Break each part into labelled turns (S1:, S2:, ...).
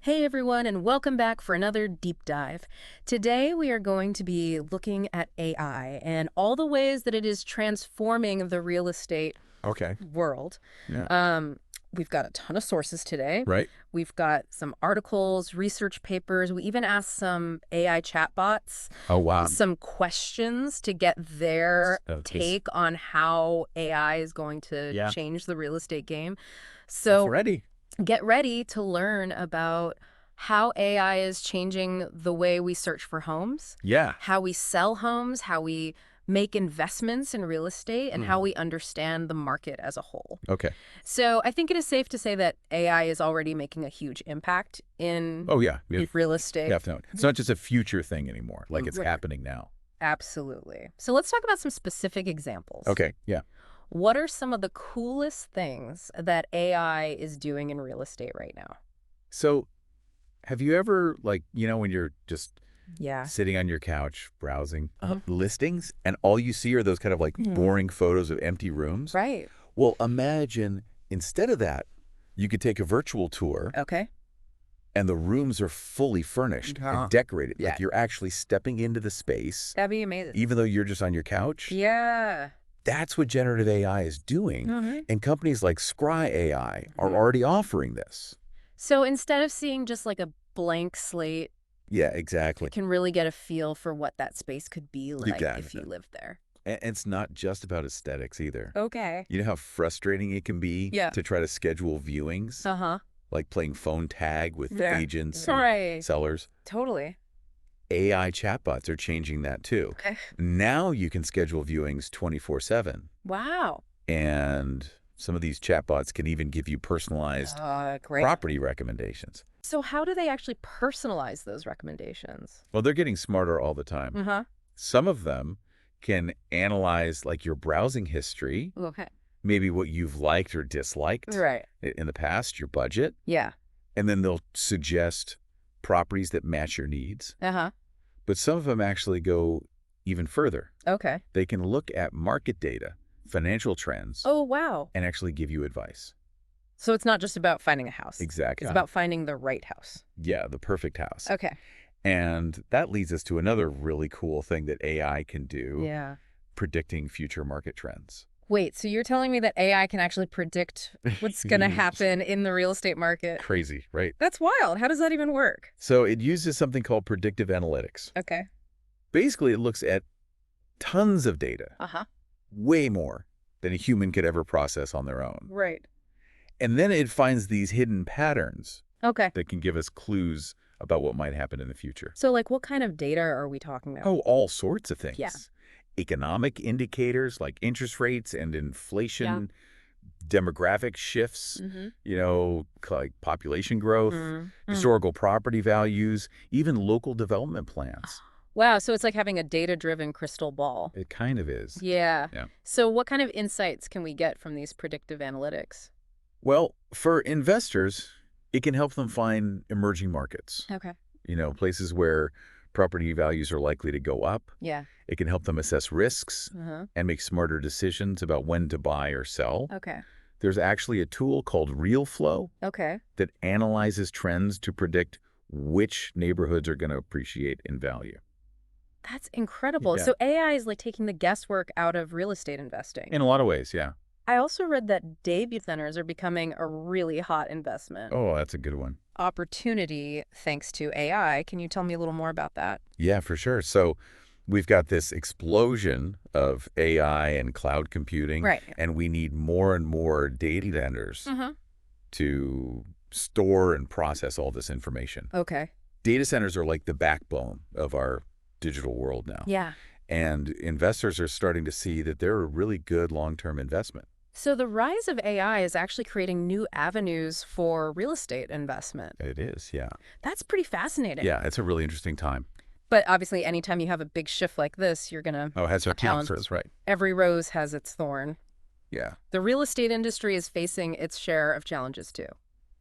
S1: Hey everyone, and welcome back for another deep dive. Today we are going to be looking at AI and all the ways that it is transforming the real estate
S2: Okay.
S1: world.
S2: Yeah.
S1: Um, we've got a ton of sources today.
S2: Right.
S1: We've got some articles, research papers. We even asked some AI chatbots
S2: Oh, wow.
S1: some questions to get their
S2: So this,
S1: take on how AI is going to
S2: yeah,
S1: change the real estate game.
S2: it's
S1: So
S2: ready.
S1: get ready to learn about how AI is changing the way we search for homes,
S2: Yeah.
S1: how we sell homes, how we make investments in real estate, and how
S2: Mhm.
S1: we understand the market as a whole.
S2: Okay.
S1: So I think it is safe to say that AI is already making a huge impact in
S2: Oh, yeah. Yeah.
S1: real estate.
S2: Definitely. It's not just a future thing anymore. Like it's
S1: Right.
S2: happening now.
S1: Absolutely. So let's talk about some specific examples.
S2: Okay. Yeah.
S1: What are some of the coolest things that AI is doing in real estate right now?
S2: So have you ever, like, when you're just
S1: Yeah.
S2: sitting on your couch browsing
S1: Mhm.
S2: listings and all you see are those kind of like boring photos of empty rooms?
S1: Right.
S2: Well, imagine instead of that, you could take a virtual tour
S1: Okay.
S2: and the rooms are fully furnished
S1: Uh-huh.
S2: and decorated.
S1: Yeah.
S2: Like you're actually stepping into the space,
S1: That'd be amazing.
S2: even though you're just on your couch.
S1: Yeah.
S2: That's what generative AI is doing.
S1: Mhm.
S2: And companies like Scry AI are
S1: Mhm.
S2: already offering this.
S1: So instead of seeing just like a blank slate,
S2: Yeah,
S1: you
S2: exactly.
S1: can really get a feel for what that space could be like if
S2: Exactly.
S1: you lived there.
S2: And it's not just about aesthetics either.
S1: Okay.
S2: You know how frustrating it can be
S1: Yeah.
S2: to try to schedule viewings,
S1: Uh-huh.
S2: like playing phone tag with
S1: Yeah.
S2: agents and
S1: Right.
S2: sellers?
S1: Totally.
S2: AI chatbots are changing that too.
S1: Okay.
S2: Now you can schedule viewings 24/7.
S1: Wow.
S2: And some of these chatbots can even give you personalized
S1: Great.
S2: property recommendations.
S1: So how do they actually personalize those recommendations?
S2: Well, they're getting smarter all the time.
S1: Uh-huh.
S2: Some of them can analyze like your browsing history,
S1: Okay.
S2: maybe what you've liked or disliked
S1: Right.
S2: in the past, your budget,
S1: Yeah.
S2: and then they'll suggest properties that match your needs.
S1: Uh-huh.
S2: But some of them actually go even further.
S1: Okay.
S2: They can look at market data, financial trends,
S1: Oh, wow.
S2: and actually give you advice.
S1: So it's not just about finding a house.
S2: Exactly.
S1: It's about finding the right house.
S2: Yeah, the perfect house.
S1: Okay.
S2: And that leads us to another really cool thing that AI can do,
S1: Yeah.
S2: predicting future market trends.
S1: Wait, so you're telling me that AI can actually predict what's going to happen in the real estate market?
S2: Crazy, right?
S1: That's wild. How does that even work?
S2: So it uses something called predictive analytics.
S1: Okay.
S2: Basically, it looks at tons of data,
S1: Uh-huh.
S2: way more than a human could ever process on their own.
S1: Right.
S2: And then it finds these hidden patterns
S1: Okay.
S2: that can give us clues about what might happen in the future.
S1: So, like, what kind of data are we talking about?
S2: Oh, all sorts of things.
S1: Yeah.
S2: Economic indicators like interest rates and inflation, demographic shifts,
S1: Mm-hmm.
S2: like population growth,
S1: Mm-hmm.
S2: historical property values, even local development plans.
S1: Wow, so it's like having a data-driven crystal ball.
S2: It kind of is.
S1: Yeah.
S2: Yeah.
S1: So what kind of insights can we get from these predictive analytics?
S2: Well, for investors, it can help them find emerging markets,
S1: Okay.
S2: places where property values are likely to go up.
S1: Yeah.
S2: It can help them assess risks
S1: Uh-huh.
S2: and make smarter decisions about when to buy or sell.
S1: Okay.
S2: There's actually a tool called RealFlow
S1: Okay.
S2: that analyzes trends to predict which neighborhoods are going to appreciate in value.
S1: That's incredible.
S2: Yeah.
S1: So AI is like taking the guesswork out of real estate investing.
S2: In a lot of ways, yeah.
S1: I also read that debut centers are becoming a really hot investment
S2: Oh, that's a good one.
S1: opportunity thanks to AI. Can you tell me a little more about that?
S2: Yeah, for sure. So we've got this explosion of AI and cloud computing,
S1: Right.
S2: and we need more and more data centers
S1: Uh-huh.
S2: to store and process all this information.
S1: Okay.
S2: Data centers are like the backbone of our digital world now.
S1: Yeah.
S2: And investors are starting to see that they're a really good long-term investment.
S1: So the rise of AI is actually creating new avenues for real estate investment.
S2: It is, yeah.
S1: That's pretty fascinating.
S2: Yeah, it's a really interesting time.
S1: But obviously, anytime you have a big shift like this, you're going to
S2: Oh, it has our
S1: Challenge.
S2: challenges, right?
S1: every rose has its thorn.
S2: Yeah.
S1: The real estate industry is facing its share of challenges too.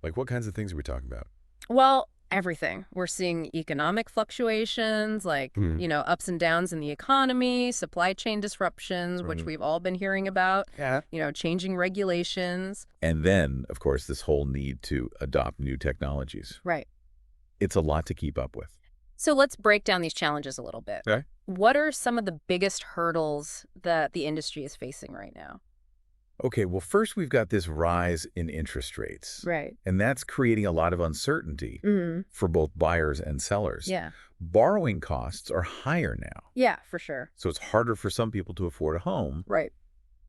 S2: Like what kinds of things are we talking about?
S1: Well, everything. We're seeing economic fluctuations, like, ups and downs in the economy, supply chain disruptions, which
S2: Right.
S1: we've all been hearing about,
S2: Yeah.
S1: changing regulations.
S2: And then, of course, this whole need to adopt new technologies.
S1: Right.
S2: It's a lot to keep up with.
S1: So let's break down these challenges a little bit.
S2: Okay.
S1: What are some of the biggest hurdles that the industry is facing right now?
S2: Okay, well, first we've got this rise in interest rates.
S1: Right.
S2: And that's creating a lot of uncertainty
S1: Mm-hmm.
S2: for both buyers and sellers.
S1: Yeah.
S2: Borrowing costs are higher now,
S1: Yeah, for sure.
S2: so it's harder for some people to afford a home,
S1: Right.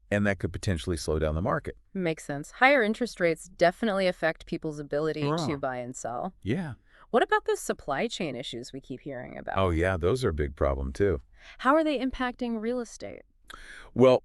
S2: and that could potentially slow down the market.
S1: Makes sense. Higher interest rates definitely affect people's ability
S2: Yeah.
S1: to buy and sell.
S2: Yeah.
S1: What about the supply chain issues we keep hearing about?
S2: Oh, yeah, those are a big problem, too.
S1: How are they impacting real estate?
S2: Well,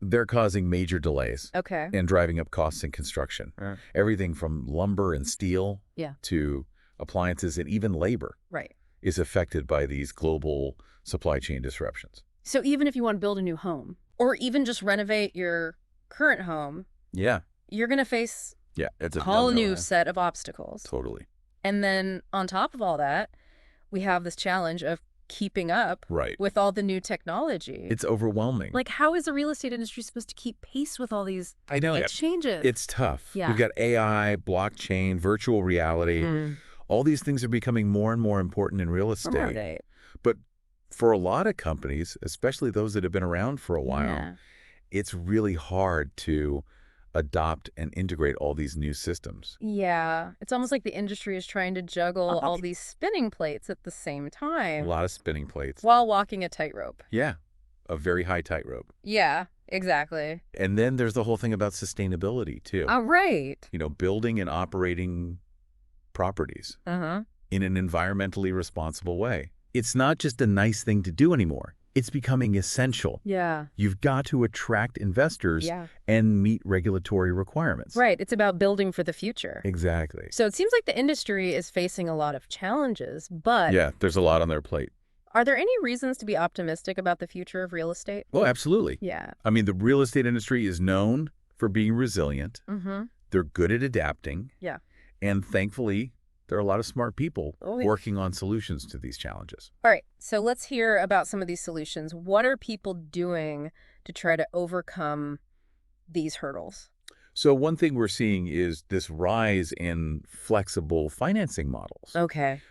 S2: they're causing major delays
S1: Okay.
S2: and driving up costs in construction. Everything from lumber and steel
S1: Yeah.
S2: to appliances and even labor
S1: Right.
S2: is affected by these global supply chain disruptions.
S1: So even if you want to build a new home or even just renovate your current home,
S2: Yeah.
S1: you're going to face
S2: Yeah, it's
S1: a whole new set of obstacles.
S2: Totally.
S1: And then on top of all that, we have this challenge of keeping up
S2: Right.
S1: with all the new technology.
S2: It's overwhelming.
S1: Like, how is the real estate industry supposed to keep pace with all these
S2: I know.
S1: changes?
S2: It's tough.
S1: Yeah.
S2: We've got AI, blockchain, virtual reality.
S1: Mm.
S2: All these things are becoming more and more important in real estate.
S1: Right.
S2: But for a lot of companies, especially those that have been around for a while,
S1: Yeah.
S2: it's really hard to adopt and integrate all these new systems.
S1: Yeah. It's almost like the industry is trying to juggle all these spinning plates at the same
S2: A
S1: time
S2: lot of spinning plates.
S1: while walking a tightrope.
S2: Yeah, a very high tightrope.
S1: Yeah, exactly.
S2: And then there's the whole thing about sustainability, too.
S1: All right.
S2: Building and operating properties
S1: Uh-huh.
S2: in an environmentally responsible way. It's not just a nice thing to do anymore. It's becoming essential.
S1: Yeah.
S2: You've got to attract investors
S1: Yeah.
S2: and meet regulatory requirements.
S1: Right. It's about building for the future.
S2: Exactly.
S1: So it seems like the industry is facing a lot of challenges, but
S2: Yeah, there's a lot on their plate.
S1: are there any reasons to be optimistic about the future of real estate?
S2: Oh, absolutely.
S1: Yeah.
S2: I mean, the real estate industry is known for being resilient.
S1: Mm-hmm.
S2: They're good at adapting.
S1: Yeah.
S2: And thankfully, there are a lot of smart people
S1: Oh, yeah.
S2: working on solutions to these challenges.
S1: All right. So let's hear about some of these solutions. What are people doing to try to overcome these hurdles?
S2: So one thing we're seeing is this rise in flexible financing models.
S1: Okay.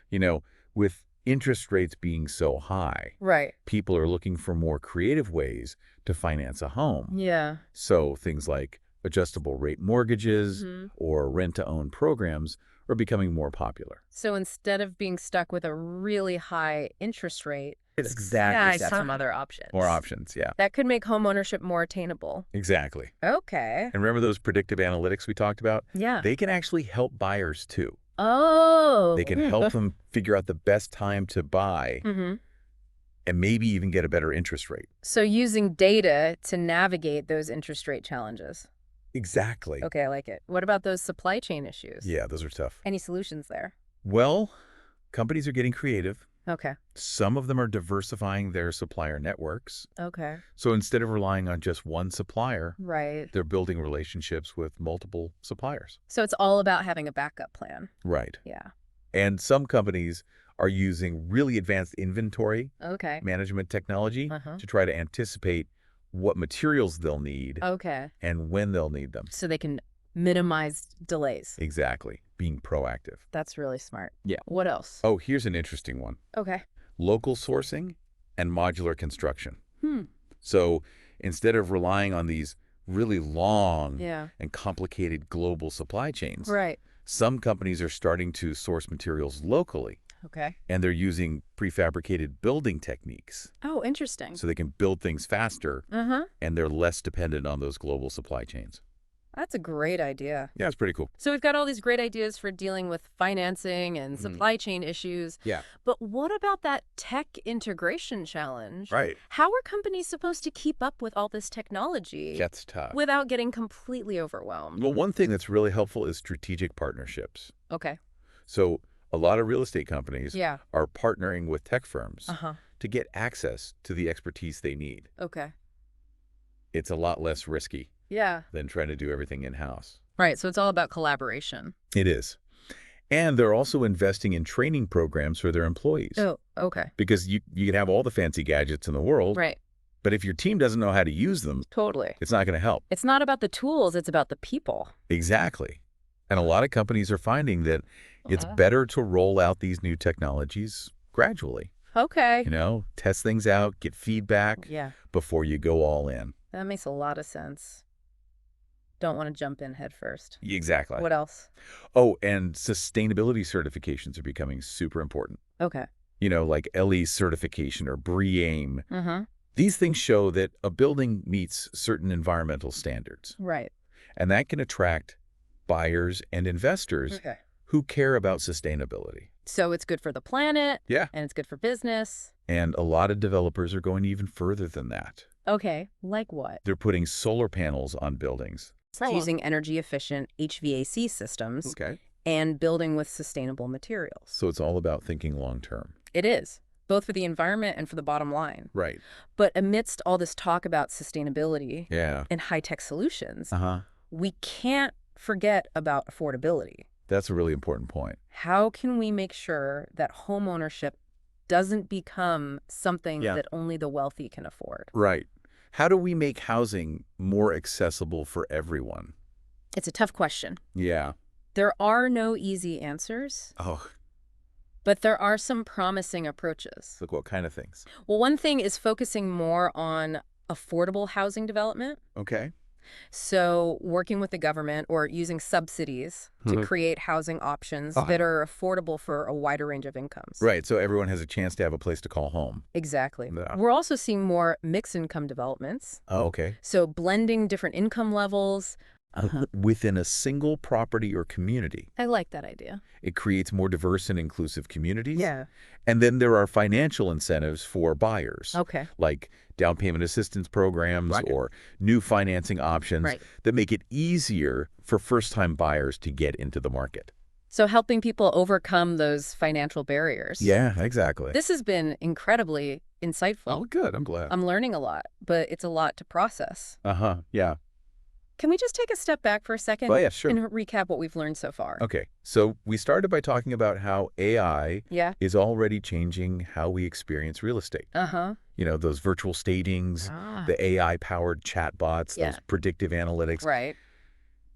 S2: With interest rates being so high,
S1: Right.
S2: people are looking for more creative ways to finance a home.
S1: Yeah.
S2: So things like adjustable rate mortgages
S1: Mhm.
S2: or rent-to-own programs are becoming more popular.
S1: So instead of being stuck with a really high interest rate,
S2: It's exactly
S1: got some other options.
S2: more options, yeah.
S1: That could make homeownership more attainable.
S2: Exactly.
S1: Okay.
S2: And remember those predictive analytics we talked about?
S1: Yeah.
S2: They can actually help buyers too.
S1: Oh.
S2: They can help them figure out the best time to buy
S1: Mm-hmm.
S2: and maybe even get a better interest rate.
S1: So using data to navigate those interest rate challenges.
S2: Exactly.
S1: Okay, I like it. What about those supply chain issues?
S2: Yeah, those are tough.
S1: Any solutions there?
S2: Well, companies are getting creative.
S1: Okay.
S2: Some of them are diversifying their supplier networks.
S1: Okay.
S2: So instead of relying on just one supplier,
S1: Right.
S2: they're building relationships with multiple suppliers.
S1: So it's all about having a backup plan.
S2: Right.
S1: Yeah.
S2: And some companies are using really advanced inventory
S1: Okay.
S2: management technology
S1: Uh-huh.
S2: to try to anticipate what materials they'll need
S1: Okay.
S2: and when they'll need them.
S1: So they can minimize delays.
S2: Exactly. Being proactive.
S1: That's really smart.
S2: Yeah.
S1: What else?
S2: Oh, here's an interesting one.
S1: Okay.
S2: Local sourcing and modular construction.
S1: Hmm.
S2: So instead of relying on these really long
S1: Yeah.
S2: and complicated global supply chains,
S1: Right.
S2: some companies are starting to source materials locally,
S1: Okay.
S2: and they're using prefabricated building techniques
S1: Oh, interesting.
S2: so they can build things faster,
S1: Uh-huh.
S2: and they're less dependent on those global supply chains.
S1: That's a great idea.
S2: Yeah, it's pretty cool.
S1: So we've got all these great ideas for dealing with financing and supply chain issues.
S2: Yeah.
S1: But what about that tech integration challenge?
S2: Right.
S1: How are companies supposed to keep up with all this technology
S2: That's tough.
S1: without getting completely overwhelmed?
S2: Well, one thing that's really helpful is strategic partnerships.
S1: Okay.
S2: So a lot of real estate companies
S1: Yeah.
S2: are partnering with tech firms
S1: Uh-huh.
S2: to get access to the expertise they need.
S1: Okay.
S2: It's a lot less risky
S1: Yeah.
S2: than trying to do everything in-house.
S1: Right. So it's all about collaboration.
S2: It is. And they're also investing in training programs for their employees.
S1: Oh, okay.
S2: Because you can have all the fancy gadgets in the world,
S1: Right.
S2: but if your team doesn't know how to use them,
S1: Totally.
S2: it's not going to help.
S1: It's not about the tools, it's about the people.
S2: Exactly. And a lot of companies are finding that It's better to roll out these new technologies gradually.
S1: Okay.
S2: Test things out, get feedback
S1: Yeah,
S2: before you go all in.
S1: that makes a lot of sense. Don't want to jump in head first.
S2: Exactly.
S1: What else?
S2: Oh, and sustainability certifications are becoming super important.
S1: Okay.
S2: Like LE certification or BREEAM.
S1: Mm-hmm.
S2: These things show that a building meets certain environmental standards.
S1: Right.
S2: And that can attract buyers and investors
S1: Okay.
S2: who care about sustainability.
S1: So it's good for the planet.
S2: Yeah.
S1: And it's good for business.
S2: And a lot of developers are going even further than that.
S1: Okay. Like what?
S2: They're putting solar panels on buildings.
S1: Using energy-efficient HVAC systems
S2: Okay.
S1: and building with sustainable materials.
S2: So it's all about thinking long term.
S1: It is, both for the environment and for the bottom line.
S2: Right.
S1: But amidst all this talk about sustainability
S2: Yeah.
S1: and high-tech solutions,
S2: Uh-huh.
S1: we can't forget about affordability.
S2: That's a really important point.
S1: How can we make sure that homeownership doesn't become something that only the wealthy can afford?
S2: Right. How do we make housing more accessible for everyone?
S1: It's a tough question.
S2: Yeah.
S1: There are no easy answers,
S2: Oh,
S1: but there are some promising approaches.
S2: look, what kind of things?
S1: Well, one thing is focusing more on affordable housing development.
S2: Okay.
S1: So working with the government or using subsidies to create housing options that are affordable for a wider range of incomes.
S2: Right. So everyone has a chance to have a place to call home.
S1: Exactly.
S2: Yeah.
S1: We're also seeing more mixed income developments.
S2: Oh, okay.
S1: So blending different income levels.
S2: Within a single property or community.
S1: I like that idea.
S2: It creates more diverse and inclusive communities.
S1: Yeah.
S2: And then there are financial incentives for buyers.
S1: Okay.
S2: Like down payment assistance programs or new financing options that make it easier for first-time buyers to get into the market.
S1: So helping people overcome those financial barriers.
S2: Yeah, exactly.
S1: This has been incredibly insightful.
S2: Oh, good. I'm glad.
S1: I'm learning a lot, but it's a lot to process.
S2: Yeah.
S1: Can we just take a step back for a second
S2: Yeah, sure.
S1: and recap what we've learned so far?
S2: Okay. So we started by talking about how AI is already changing how we experience real estate. Those virtual stagings, the AI-powered chatbots, those predictive analytics.
S1: Right.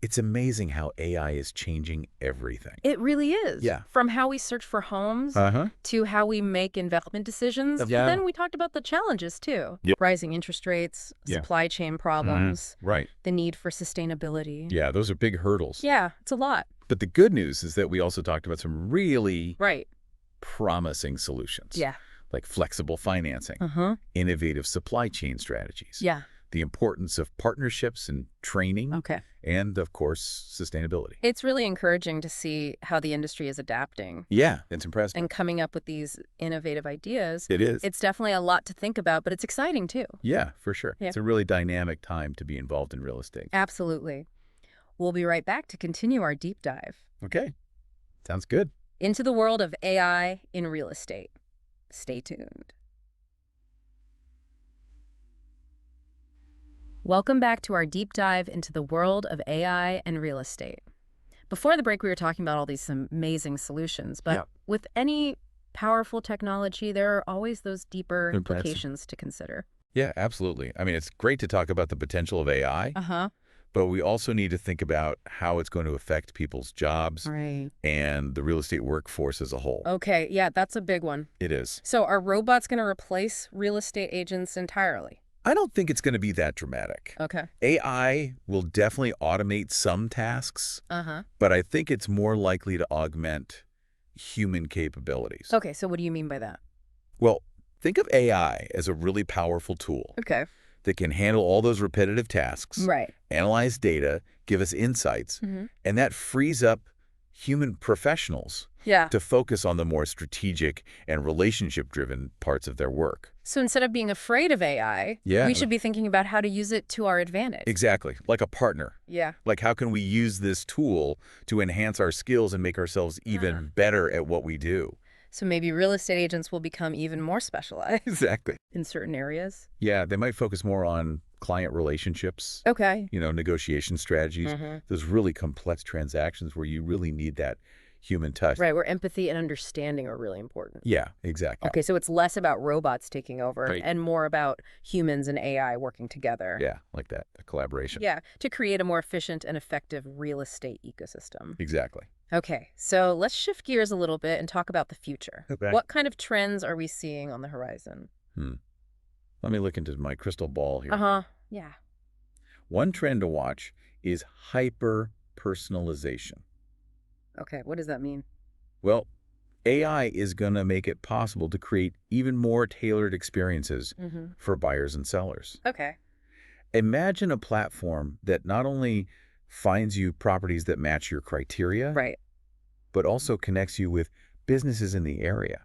S2: It's amazing how AI is changing everything.
S1: It really is.
S2: Yeah.
S1: From how we search for homes to how we make investment decisions. But then we talked about the challenges, too.
S2: Yep.
S1: Rising interest rates, supply chain problems,
S2: Right.
S1: the need for sustainability.
S2: Yeah, those are big hurdles.
S1: Yeah, it's a lot.
S2: But the good news is that we also talked about some really
S1: Right.
S2: promising solutions.
S1: Yeah.
S2: Like flexible financing, innovative supply chain strategies.
S1: Yeah.
S2: The importance of partnerships and training.
S1: Okay.
S2: And, of course, sustainability.
S1: It's really encouraging to see how the industry is adapting.
S2: Yeah, it's impressive.
S1: And coming up with these innovative ideas.
S2: It is.
S1: It's definitely a lot to think about, but it's exciting, too.
S2: Yeah, for sure.
S1: Yeah.
S2: It's a really dynamic time to be involved in real estate.
S1: Absolutely. We'll be right back to continue our deep dive.
S2: Okay. Sounds good.
S1: Into the world of AI in real estate. Stay tuned. Welcome back to our deep dive into the world of AI and real estate. Before the break, we were talking about all these amazing solutions, but with any powerful technology, there are always those deeper implications to consider.
S2: Yeah, absolutely. I mean, it's great to talk about the potential of AI, but we also need to think about how it's going to affect people's jobs and the real estate workforce as a whole.
S1: Okay, yeah, that's a big one.
S2: It is.
S1: So are robots going to replace real estate agents entirely?
S2: I don't think it's going to be that dramatic.
S1: Okay.
S2: AI will definitely automate some tasks, but I think it's more likely to augment human capabilities.
S1: Okay, so what do you mean by that?
S2: Well, think of AI as a really powerful tool that can handle all those repetitive tasks, analyze data, give us insights, and that frees up human professionals to focus on the more strategic and relationship-driven parts of their work.
S1: So instead of being afraid of AI, we should be thinking about how to use it to our advantage.
S2: Exactly. Like a partner.
S1: Yeah.
S2: Like how can we use this tool to enhance our skills and make ourselves even better at what we do?
S1: So maybe real estate agents will become even more specialized.
S2: Exactly.
S1: In certain areas.
S2: Yeah, they might focus more on client relationships.
S1: Okay.
S2: Negotiation strategies. Those really complex transactions where you really need that human touch.
S1: Right, where empathy and understanding are really important.
S2: Yeah, exactly.
S1: Okay, so it's less about robots taking over
S2: Right.
S1: and more about humans and AI working together.
S2: Yeah, like that, a collaboration.
S1: Yeah, to create a more efficient and effective real estate ecosystem.
S2: Exactly.
S1: Okay, so let's shift gears a little bit and talk about the future.
S2: Okay.
S1: What kind of trends are we seeing on the horizon?
S2: Let me look into my crystal ball here.
S1: Yeah.
S2: One trend to watch is hyper-personalization.
S1: Okay, what does that mean?
S2: Well, AI is going to make it possible to create even more tailored experiences for buyers and sellers.
S1: Okay.
S2: Imagine a platform that not only finds you properties that match your criteria,
S1: Right.
S2: but also connects you with businesses in the area,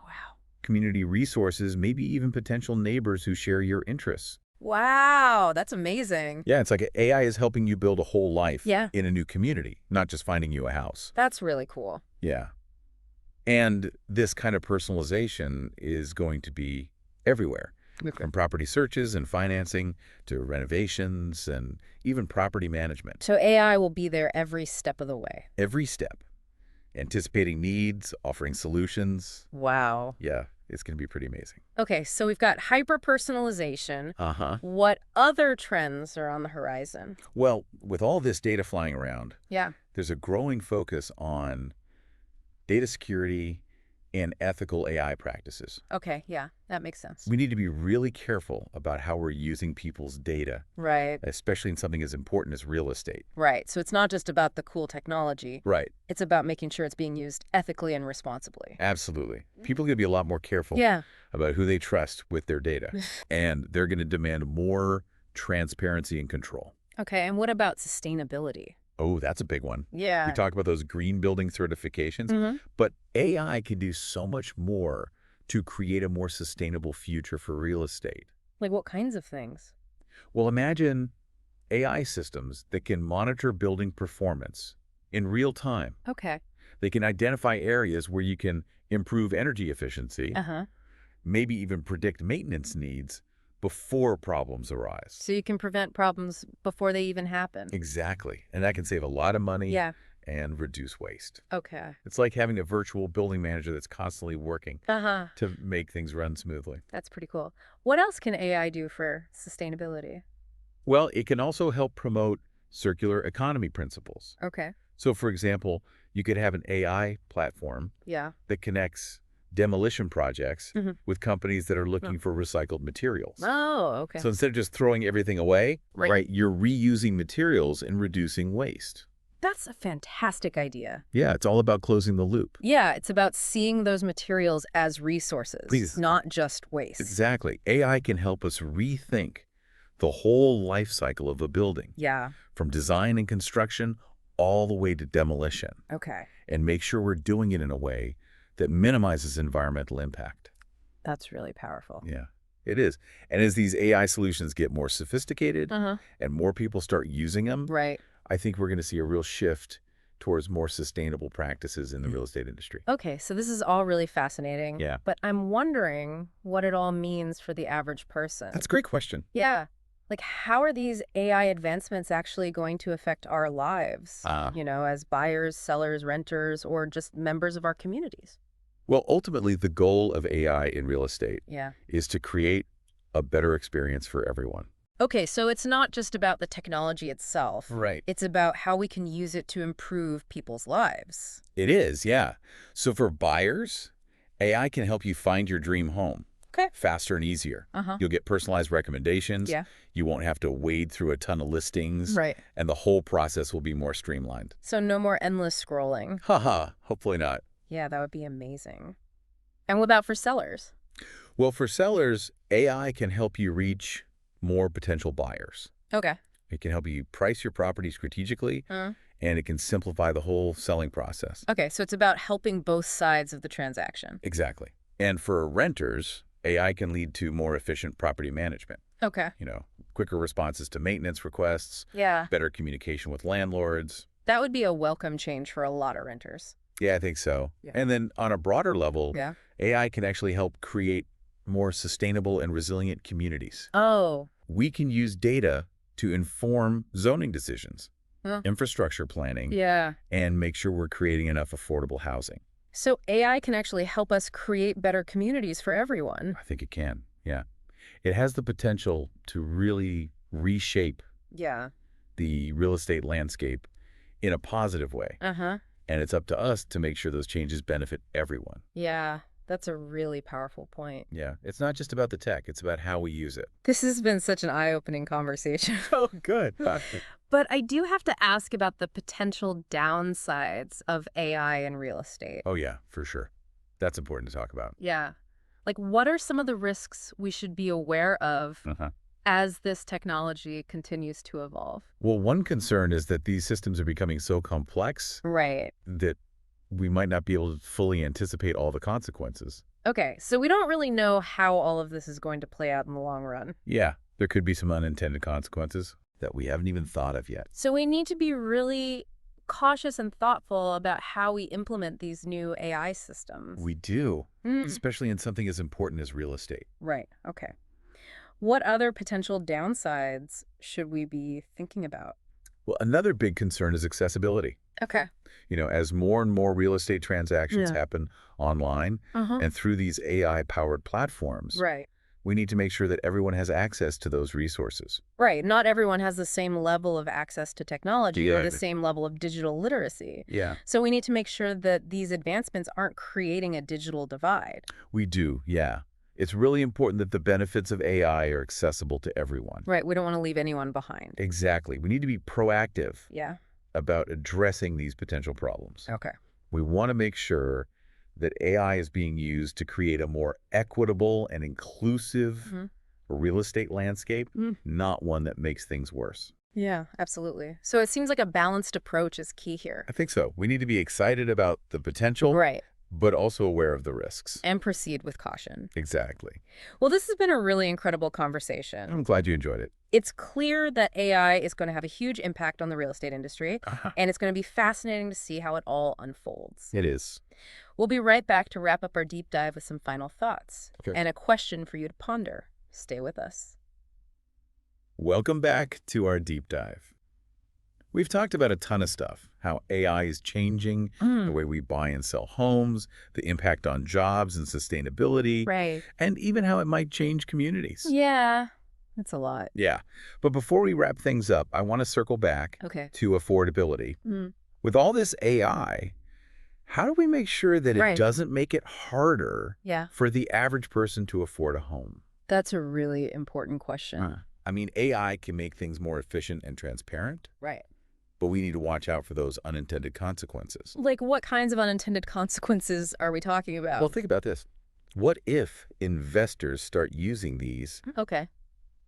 S1: Wow.
S2: community resources, maybe even potential neighbors who share your interests.
S1: Wow, that's amazing.
S2: Yeah, it's like AI is helping you build a whole life
S1: Yeah.
S2: in a new community, not just finding you a house.
S1: That's really cool.
S2: Yeah. And this kind of personalization is going to be everywhere, from property searches and financing to renovations and even property management.
S1: So AI will be there every step of the way.
S2: Every step. Anticipating needs, offering solutions.
S1: Wow.
S2: Yeah, it's going to be pretty amazing.
S1: Okay, so we've got hyper-personalization. What other trends are on the horizon?
S2: Well, with all this data flying around,
S1: Yeah.
S2: there's a growing focus on data security and ethical AI practices.
S1: Okay, yeah, that makes sense.
S2: We need to be really careful about how we're using people's data,
S1: Right.
S2: especially in something as important as real estate.
S1: Right, so it's not just about the cool technology.
S2: Right.
S1: It's about making sure it's being used ethically and responsibly.
S2: Absolutely. People are going to be a lot more careful about who they trust with their data, and they're going to demand more transparency and control.
S1: Okay, and what about sustainability?
S2: Oh, that's a big one.
S1: Yeah.
S2: We talk about those green building certifications, but AI can do so much more to create a more sustainable future for real estate.
S1: Like what kinds of things?
S2: Well, imagine AI systems that can monitor building performance in real time.
S1: Okay.
S2: They can identify areas where you can improve energy efficiency, maybe even predict maintenance needs before problems arise.
S1: So you can prevent problems before they even happen.
S2: Exactly. And that can save a lot of money and reduce waste.
S1: Okay.
S2: It's like having a virtual building manager that's constantly working to make things run smoothly.
S1: That's pretty cool. What else can AI do for sustainability?
S2: Well, it can also help promote circular economy principles.
S1: Okay.
S2: So, for example, you could have an AI platform that connects demolition projects with companies that are looking for recycled materials.
S1: Oh, okay.
S2: So instead of just throwing everything away, you're reusing materials and reducing waste.
S1: That's a fantastic idea.
S2: Yeah, it's all about closing the loop.
S1: Yeah, it's about seeing those materials as resources, not just waste.
S2: Exactly. AI can help us rethink the whole life cycle of a building.
S1: Yeah.
S2: From design and construction all the way to demolition.
S1: Okay.
S2: And make sure we're doing it in a way that minimizes environmental impact.
S1: That's really powerful.
S2: Yeah, it is. And as these AI solutions get more sophisticated and more people start using them, I think we're going to see a real shift towards more sustainable practices in the real estate industry.
S1: Okay, so this is all really fascinating.
S2: Yeah.
S1: But I'm wondering what it all means for the average person.
S2: That's a great question.
S1: Yeah. Like, how are these AI advancements actually going to affect our lives, as buyers, sellers, renters, or just members of our communities?
S2: Well, ultimately, the goal of AI in real estate is to create a better experience for everyone.
S1: Okay, so it's not just about the technology itself.
S2: Right.
S1: It's about how we can use it to improve people's lives.
S2: It is, yeah. So for buyers, AI can help you find your dream home.
S1: Okay.
S2: Faster and easier. You'll get personalized recommendations.
S1: Yeah.
S2: You won't have to wade through a ton of listings.
S1: Right.
S2: And the whole process will be more streamlined.
S1: So no more endless scrolling.
S2: Hopefully not.
S1: Yeah, that would be amazing. And what about for sellers?
S2: Well, for sellers, AI can help you reach more potential buyers.
S1: Okay.
S2: It can help you price your property strategically, and it can simplify the whole selling process.
S1: Okay, so it's about helping both sides of the transaction.
S2: Exactly. And for renters, AI can lead to more efficient property management.
S1: Okay.
S2: Quicker responses to maintenance requests.
S1: Yeah.
S2: Better communication with landlords.
S1: That would be a welcome change for a lot of renters.
S2: Yeah, I think so. Yeah. And then on a broader level, AI can actually help create more sustainable and resilient communities.
S1: Oh.
S2: We can use data to inform zoning decisions. infrastructure planning, and make sure we're creating enough affordable housing.
S1: So AI can actually help us create better communities for everyone.
S2: I think it can, yeah. It has the potential to really reshape the real estate landscape in a positive way. And it's up to us to make sure those changes benefit everyone.
S1: Yeah, that's a really powerful point.
S2: Yeah, it's not just about the tech, it's about how we use it.
S1: This has been such an eye-opening conversation.
S2: Oh, good.
S1: But I do have to ask about the potential downsides of AI in real estate.
S2: Oh, yeah, for sure. That's important to talk about.
S1: Yeah. Like, what are some of the risks we should be aware of as this technology continues to evolve?
S2: Well, one concern is that these systems are becoming so complex that we might not be able to fully anticipate all the consequences.
S1: Okay, so we don't really know how all of this is going to play out in the long run.
S2: Yeah, there could be some unintended consequences that we haven't even thought of yet.
S1: So we need to be really cautious and thoughtful about how we implement these new AI systems.
S2: We do, especially in something as important as real estate.
S1: Right, okay. What other potential downsides should we be thinking about?
S2: Well, another big concern is accessibility.
S1: Okay.
S2: You know, as more and more real estate transactions happen online and through these AI-powered platforms, we need to make sure that everyone has access to those resources.
S1: Right. Not everyone has the same level of access to technology or the same level of digital literacy.
S2: Yeah.
S1: So we need to make sure that these advancements aren't creating a digital divide.
S2: We do, yeah. It's really important that the benefits of AI are accessible to everyone.
S1: Right. We don't want to leave anyone behind.
S2: Exactly. We need to be proactive about addressing these potential problems.
S1: Okay.
S2: We want to make sure that AI is being used to create a more equitable and inclusive real estate landscape, not one that makes things worse.
S1: Yeah, absolutely. So it seems like a balanced approach is key here.
S2: I think so. We need to be excited about the potential, but also aware of the risks.
S1: And proceed with caution.
S2: Exactly.
S1: Well, this has been a really incredible conversation.
S2: I'm glad you enjoyed it.
S1: It's clear that AI is going to have a huge impact on the real estate industry, and it's going to be fascinating to see how it all unfolds.
S2: It is.
S1: We'll be right back to wrap up our deep dive with some final thoughts and a question for you to ponder. Stay with us.
S2: Welcome back to our deep dive. We've talked about a ton of stuff, how AI is changing the way we buy and sell homes, the impact on jobs and sustainability, and even how it might change communities.
S1: Yeah, that's a lot.
S2: Yeah. But before we wrap things up, I want to circle back to affordability. With all this AI, how do we make sure that it doesn't make it harder for the average person to afford a home?
S1: That's a really important question.
S2: I mean, AI can make things more efficient and transparent. But we need to watch out for those unintended consequences.
S1: Like what kinds of unintended consequences are we talking about?
S2: Well, think about this. What if investors start using these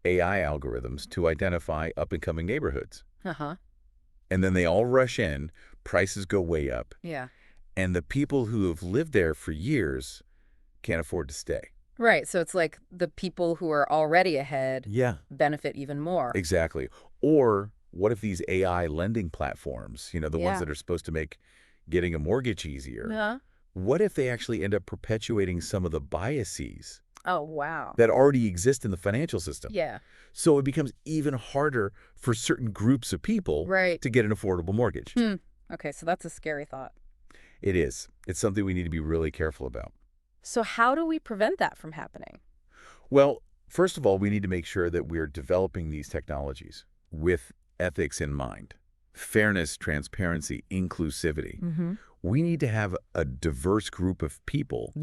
S2: AI algorithms to identify up-and-coming neighborhoods? And then they all rush in, prices go way up. And the people who have lived there for years can't afford to stay.
S1: Right. So it's like the people who are already ahead benefit even more.
S2: Exactly. Or what if these AI lending platforms, you know, the ones that are supposed to make getting a mortgage easier, what if they actually end up perpetuating some of the biases that already exist in the financial system? So it becomes even harder for certain groups of people to get an affordable mortgage.
S1: Okay, so that's a scary thought.
S2: It is. It's something we need to be really careful about.
S1: So how do we prevent that from happening?
S2: Well, first of all, we need to make sure that we're developing these technologies with ethics in mind. Fairness, transparency, inclusivity. We need to have a diverse group of people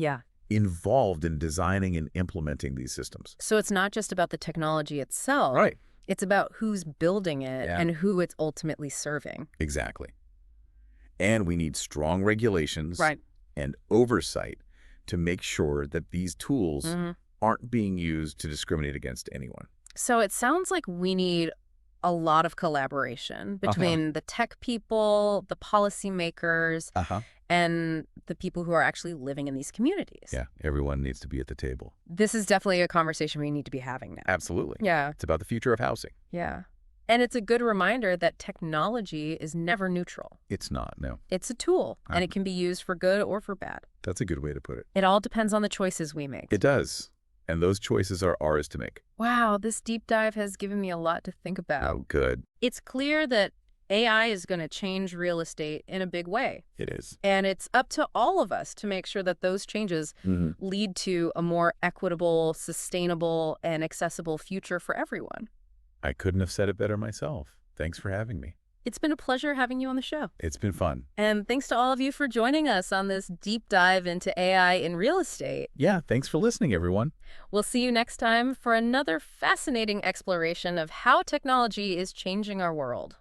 S2: involved in designing and implementing these systems.
S1: So it's not just about the technology itself. It's about who's building it and who it's ultimately serving.
S2: Exactly. And we need strong regulations and oversight to make sure that these tools aren't being used to discriminate against anyone.
S1: So it sounds like we need a lot of collaboration between the tech people, the policymakers, and the people who are actually living in these communities.
S2: Yeah, everyone needs to be at the table.
S1: This is definitely a conversation we need to be having now.
S2: Absolutely.
S1: Yeah.
S2: It's about the future of housing.
S1: Yeah. And it's a good reminder that technology is never neutral.
S2: It's not, no.
S1: It's a tool, and it can be used for good or for bad.
S2: That's a good way to put it.
S1: It all depends on the choices we make.
S2: It does. And those choices are ours to make.
S1: Wow, this deep dive has given me a lot to think about.
S2: Oh, good.
S1: It's clear that AI is going to change real estate in a big way.
S2: It is.
S1: And it's up to all of us to make sure that those changes lead to a more equitable, sustainable, and accessible future for everyone.
S2: I couldn't have said it better myself. Thanks for having me.
S1: It's been a pleasure having you on the show.
S2: It's been fun.
S1: And thanks to all of you for joining us on this deep dive into AI in real estate.
S2: Yeah, thanks for listening, everyone.
S1: We'll see you next time for another fascinating exploration of how technology is changing our world.